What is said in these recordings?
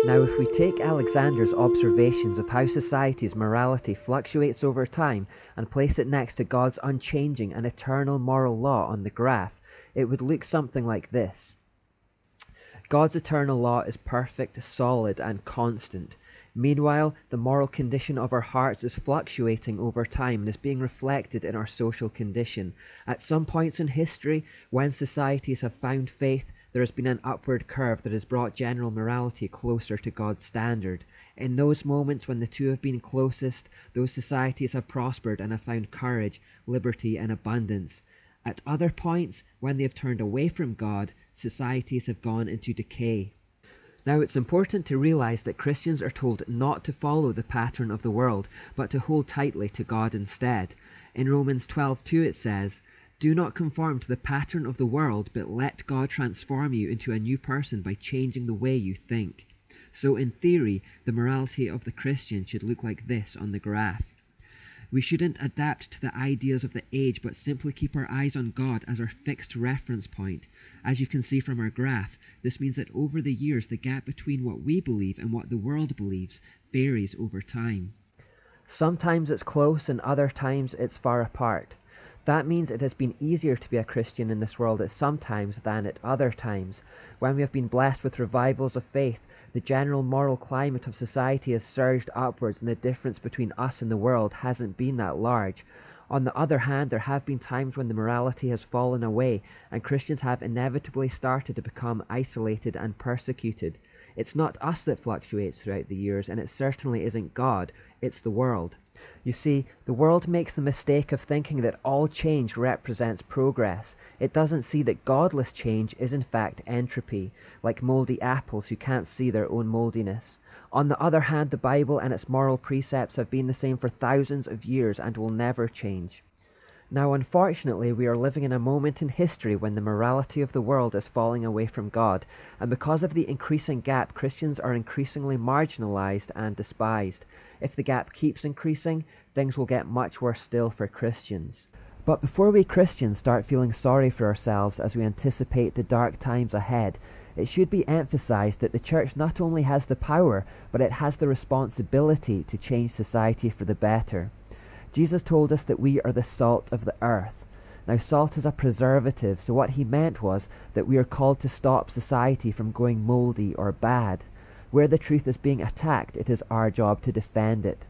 Now, if we take Alexander's observations of how society's morality fluctuates over time and place it next to God's unchanging and eternal moral law on the graph, it would look something like this. God's eternal law is perfect, solid, and constant. Meanwhile, the moral condition of our hearts is fluctuating over time and is being reflected in our social condition. At some points in history, when societies have found faith, there has been an upward curve that has brought general morality closer to God's standard. In those moments when the two have been closest, those societies have prospered and have found courage, liberty, and abundance. At other points, when they have turned away from God, societies have gone into decay. Now, it's important to realize that Christians are told not to follow the pattern of the world, but to hold tightly to God instead. In Romans 12:2 it says, "Do not conform to the pattern of the world, but let God transform you into a new person by changing the way you think." So in theory, the morality of the Christian should look like this on the graph. We shouldn't adapt to the ideas of the age, but simply keep our eyes on God as our fixed reference point. As you can see from our graph, this means that over the years, the gap between what we believe and what the world believes varies over time. Sometimes it's close and other times it's far apart. That means it has been easier to be a Christian in this world at some times than at other times. When we have been blessed with revivals of faith, the general moral climate of society has surged upwards and the difference between us and the world hasn't been that large. On the other hand, there have been times when the morality has fallen away and Christians have inevitably started to become isolated and persecuted. It's not us that fluctuates throughout the years, and it certainly isn't God, it's the world. You see, the world makes the mistake of thinking that all change represents progress. It doesn't see that godless change is in fact entropy, like mouldy apples who can't see their own mouldiness. On the other hand, the Bible and its moral precepts have been the same for thousands of years and will never change. Now, unfortunately, we are living in a moment in history when the morality of the world is falling away from God, and because of the increasing gap, Christians are increasingly marginalized and despised. If the gap keeps increasing, things will get much worse still for Christians. But before we Christians start feeling sorry for ourselves as we anticipate the dark times ahead, it should be emphasized that the church not only has the power, but it has the responsibility to change society for the better. Jesus told us that we are the salt of the earth. Now, salt is a preservative, so what he meant was that we are called to stop society from going mouldy or bad. Where the truth is being attacked, it is our job to defend it.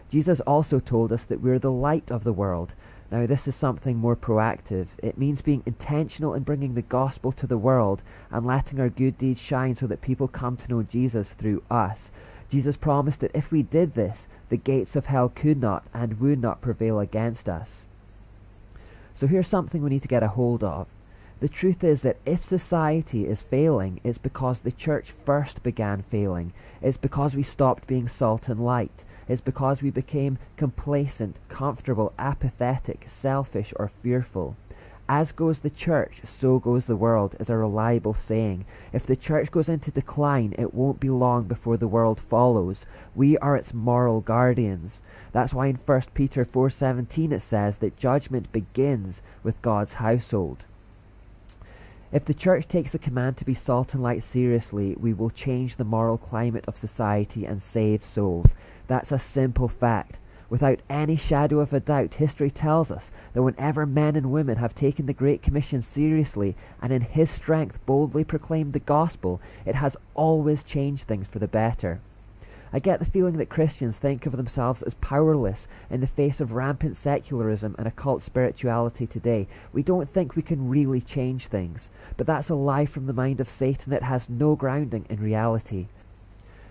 Jesus also told us that we are the light of the world. Now, this is something more proactive. It means being intentional in bringing the gospel to the world and letting our good deeds shine so that people come to know Jesus through us. Jesus promised that if we did this, the gates of hell could not and would not prevail against us. So here's something we need to get a hold of. The truth is that if society is failing, it's because the church first began failing. It's because we stopped being salt and light. It's because we became complacent, comfortable, apathetic, selfish, or fearful. As goes the church, so goes the world, is a reliable saying. If the church goes into decline, it won't be long before the world follows. We are its moral guardians. That's why in 1 Peter 4:17 it says that judgment begins with God's household. If the church takes the command to be salt and light seriously, we will change the moral climate of society and save souls. That's a simple fact. Without any shadow of a doubt, history tells us that whenever men and women have taken the Great Commission seriously and in His strength boldly proclaimed the gospel, it has always changed things for the better. I get the feeling that Christians think of themselves as powerless in the face of rampant secularism and occult spirituality today. We don't think we can really change things, but that's a lie from the mind of Satan that has no grounding in reality.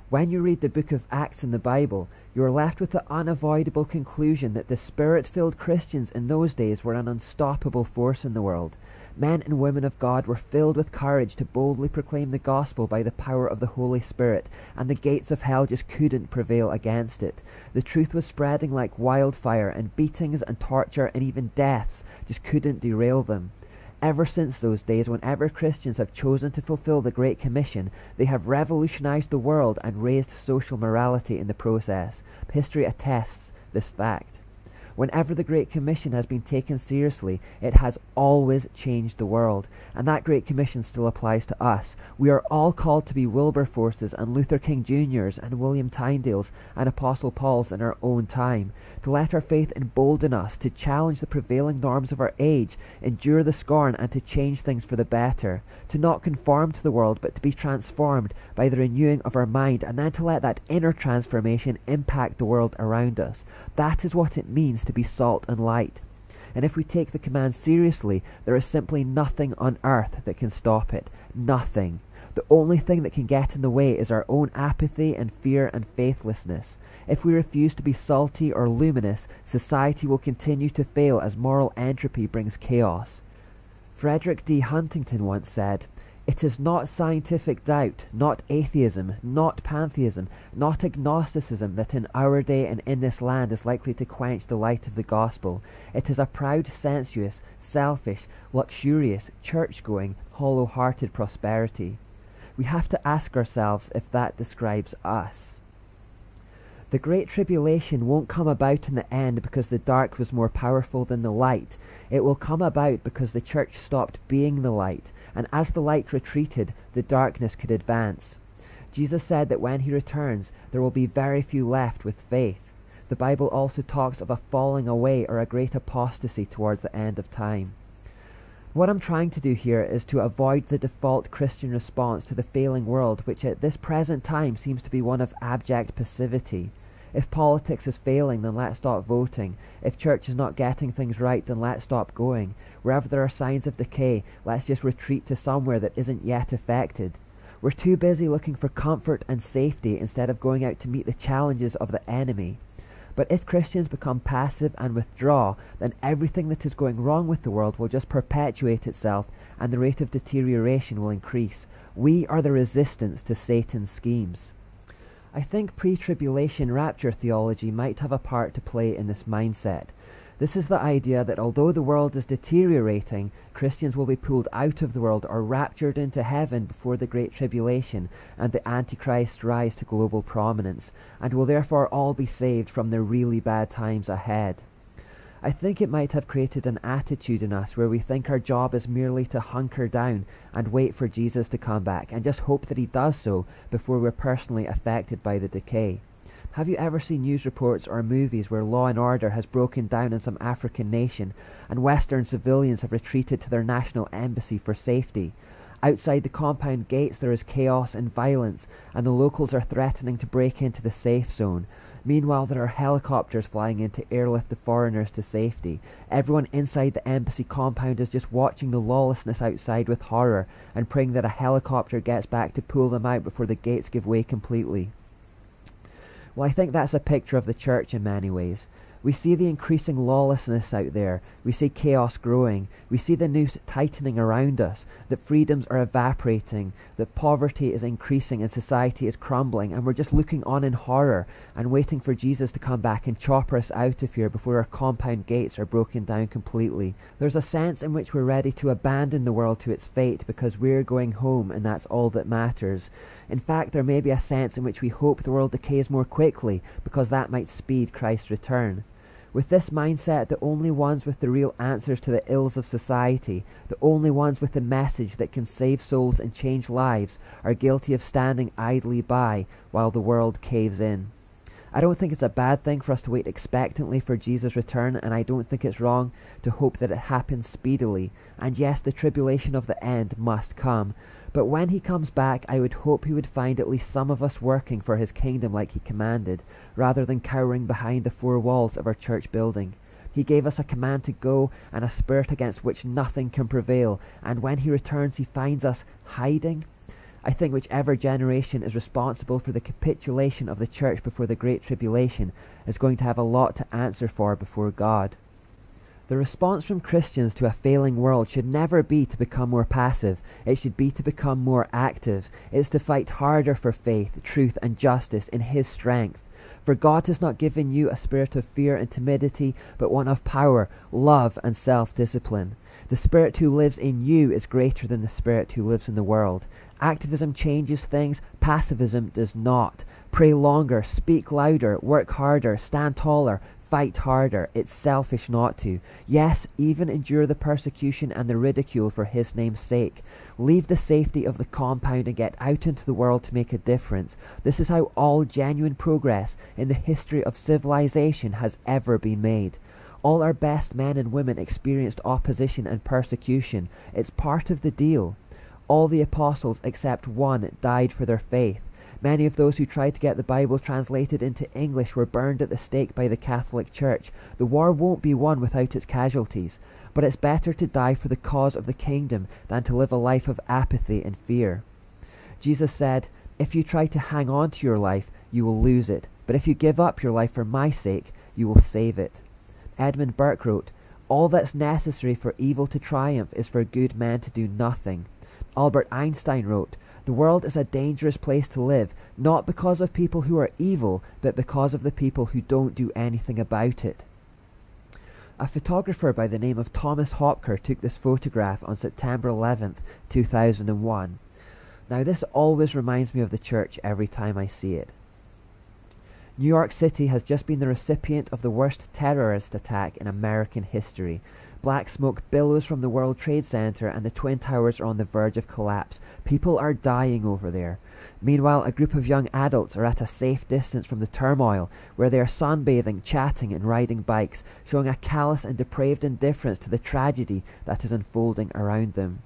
When you read the book of Acts in the Bible, you are left with the unavoidable conclusion that the Spirit-filled Christians in those days were an unstoppable force in the world. Men and women of God were filled with courage to boldly proclaim the gospel by the power of the Holy Spirit, and the gates of hell just couldn't prevail against it. The truth was spreading like wildfire, and beatings and torture and even deaths just couldn't derail them. Ever since those days, whenever Christians have chosen to fulfill the Great Commission, they have revolutionized the world and raised social morality in the process. History attests this fact. Whenever the Great Commission has been taken seriously, it has always changed the world. And that Great Commission still applies to us. We are all called to be Wilberforces and Luther King Jr.'s and William Tyndales and Apostle Paul's in our own time, to let our faith embolden us, to challenge the prevailing norms of our age, endure the scorn, and to change things for the better, to not conform to the world, but to be transformed by the renewing of our mind, and then to let that inner transformation impact the world around us. That is what it means to be salt and light. And if we take the command seriously, there is simply nothing on earth that can stop it. Nothing. The only thing that can get in the way is our own apathy and fear and faithlessness. If we refuse to be salty or luminous, society will continue to fail as moral entropy brings chaos. Frederick D. Huntington once said, "It is not scientific doubt, not atheism, not pantheism, not agnosticism that in our day and in this land is likely to quench the light of the gospel. It is a proud, sensuous, selfish, luxurious, church-going, hollow-hearted prosperity." We have to ask ourselves if that describes us. The Great Tribulation won't come about in the end because the dark was more powerful than the light. It will come about because the church stopped being the light, and as the light retreated, the darkness could advance. Jesus said that when he returns, there will be very few left with faith. The Bible also talks of a falling away or a great apostasy towards the end of time. What I'm trying to do here is to avoid the default Christian response to the failing world, which at this present time seems to be one of abject passivity. If politics is failing, then let's stop voting. If church is not getting things right, then let's stop going. Wherever there are signs of decay, let's just retreat to somewhere that isn't yet affected. We're too busy looking for comfort and safety instead of going out to meet the challenges of the enemy. But if Christians become passive and withdraw, then everything that is going wrong with the world will just perpetuate itself and the rate of deterioration will increase. We are the resistance to Satan's schemes. I think pre-tribulation rapture theology might have a part to play in this mindset. This is the idea that although the world is deteriorating, Christians will be pulled out of the world or raptured into heaven before the Great Tribulation and the Antichrist rise to global prominence, and will therefore all be saved from the really bad times ahead. I think it might have created an attitude in us where we think our job is merely to hunker down and wait for Jesus to come back and just hope that he does so before we're personally affected by the decay. Have you ever seen news reports or movies where law and order has broken down in some African nation and Western civilians have retreated to their national embassy for safety? Outside the compound gates there is chaos and violence, and the locals are threatening to break into the safe zone. Meanwhile, there are helicopters flying in to airlift the foreigners to safety. Everyone inside the embassy compound is just watching the lawlessness outside with horror and praying that a helicopter gets back to pull them out before the gates give way completely. Well, I think that's a picture of the church in many ways. We see the increasing lawlessness out there. We see chaos growing. We see the noose tightening around us, that freedoms are evaporating, that poverty is increasing and society is crumbling, and we're just looking on in horror and waiting for Jesus to come back and chop us out of here before our compound gates are broken down completely. There's a sense in which we're ready to abandon the world to its fate because we're going home and that's all that matters. In fact, there may be a sense in which we hope the world decays more quickly because that might speed Christ's return. With this mindset, the only ones with the real answers to the ills of society, the only ones with the message that can save souls and change lives, are guilty of standing idly by while the world caves in. I don't think it's a bad thing for us to wait expectantly for Jesus' return, and I don't think it's wrong to hope that it happens speedily. And yes, the tribulation of the end must come. But when he comes back, I would hope he would find at least some of us working for his kingdom like he commanded, rather than cowering behind the four walls of our church building. He gave us a command to go and a spirit against which nothing can prevail, and when he returns he finds us hiding. I think whichever generation is responsible for the capitulation of the church before the Great Tribulation is going to have a lot to answer for before God. The response from Christians to a failing world should never be to become more passive. It should be to become more active. It's to fight harder for faith, truth, and justice in his strength. For God has not given you a spirit of fear and timidity, but one of power, love, and self-discipline. The Spirit who lives in you is greater than the Spirit who lives in the world. Activism changes things, passivism does not. Pray longer, speak louder, work harder, stand taller, Fight harder. It's selfish not to. Yes, even endure the persecution and the ridicule for his name's sake. Leave the safety of the compound and get out into the world to make a difference. This is how all genuine progress in the history of civilization has ever been made. All our best men and women experienced opposition and persecution. It's part of the deal. All the apostles except one died for their faith. Many of those who tried to get the Bible translated into English were burned at the stake by the Catholic Church. The war won't be won without its casualties, but it's better to die for the cause of the kingdom than to live a life of apathy and fear. Jesus said, "If you try to hang on to your life, you will lose it, but if you give up your life for my sake, you will save it." Edmund Burke wrote, "All that's necessary for evil to triumph is for good men to do nothing." Albert Einstein wrote, "The world is a dangerous place to live, not because of people who are evil, but because of the people who don't do anything about it." A photographer by the name of Thomas Hopker took this photograph on September 11th, 2001. Now this always reminds me of the church every time I see it. New York City has just been the recipient of the worst terrorist attack in American history. Black smoke billows from the World Trade Center and the Twin Towers are on the verge of collapse. People are dying over there. Meanwhile, a group of young adults are at a safe distance from the turmoil, where they are sunbathing, chatting and riding bikes, showing a callous and depraved indifference to the tragedy that is unfolding around them.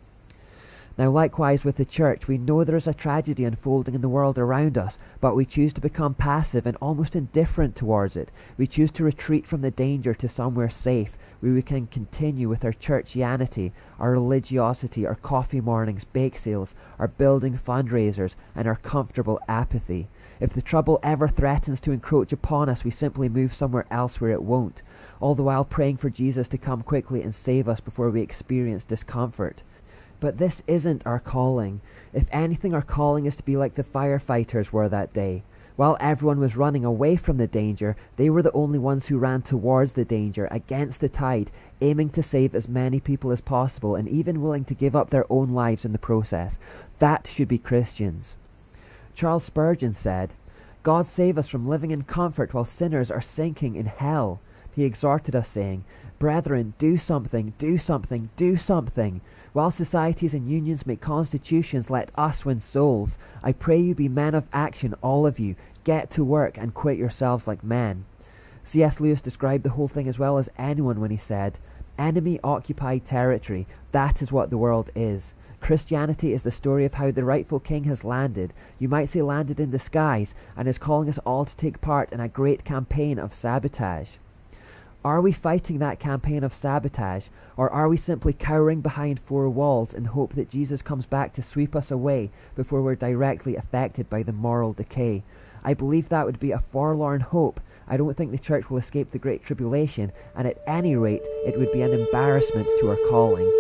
Now likewise with the church, we know there is a tragedy unfolding in the world around us, but we choose to become passive and almost indifferent towards it. We choose to retreat from the danger to somewhere safe, where we can continue with our churchianity, our religiosity, our coffee mornings, bake sales, our building fundraisers, and our comfortable apathy. If the trouble ever threatens to encroach upon us, we simply move somewhere else where it won't, all the while praying for Jesus to come quickly and save us before we experience discomfort. But this isn't our calling. If anything, our calling is to be like the firefighters were that day. While everyone was running away from the danger, they were the only ones who ran towards the danger, against the tide, aiming to save as many people as possible and even willing to give up their own lives in the process. That should be Christians. Charles Spurgeon said, "God save us from living in comfort while sinners are sinking in hell." He exhorted us saying, "Brethren, do something, do something, do something. While societies and unions make constitutions, let us win souls. I pray you be men of action, all of you. Get to work and quit yourselves like men." C.S. Lewis described the whole thing as well as anyone when he said, "Enemy-occupied territory, that is what the world is. Christianity is the story of how the rightful king has landed, you might say landed in disguise, and is calling us all to take part in a great campaign of sabotage." Are we fighting that campaign of sabotage, or are we simply cowering behind four walls in hope that Jesus comes back to sweep us away before we're directly affected by the moral decay? I believe that would be a forlorn hope. I don't think the church will escape the Great Tribulation, and at any rate, it would be an embarrassment to our calling.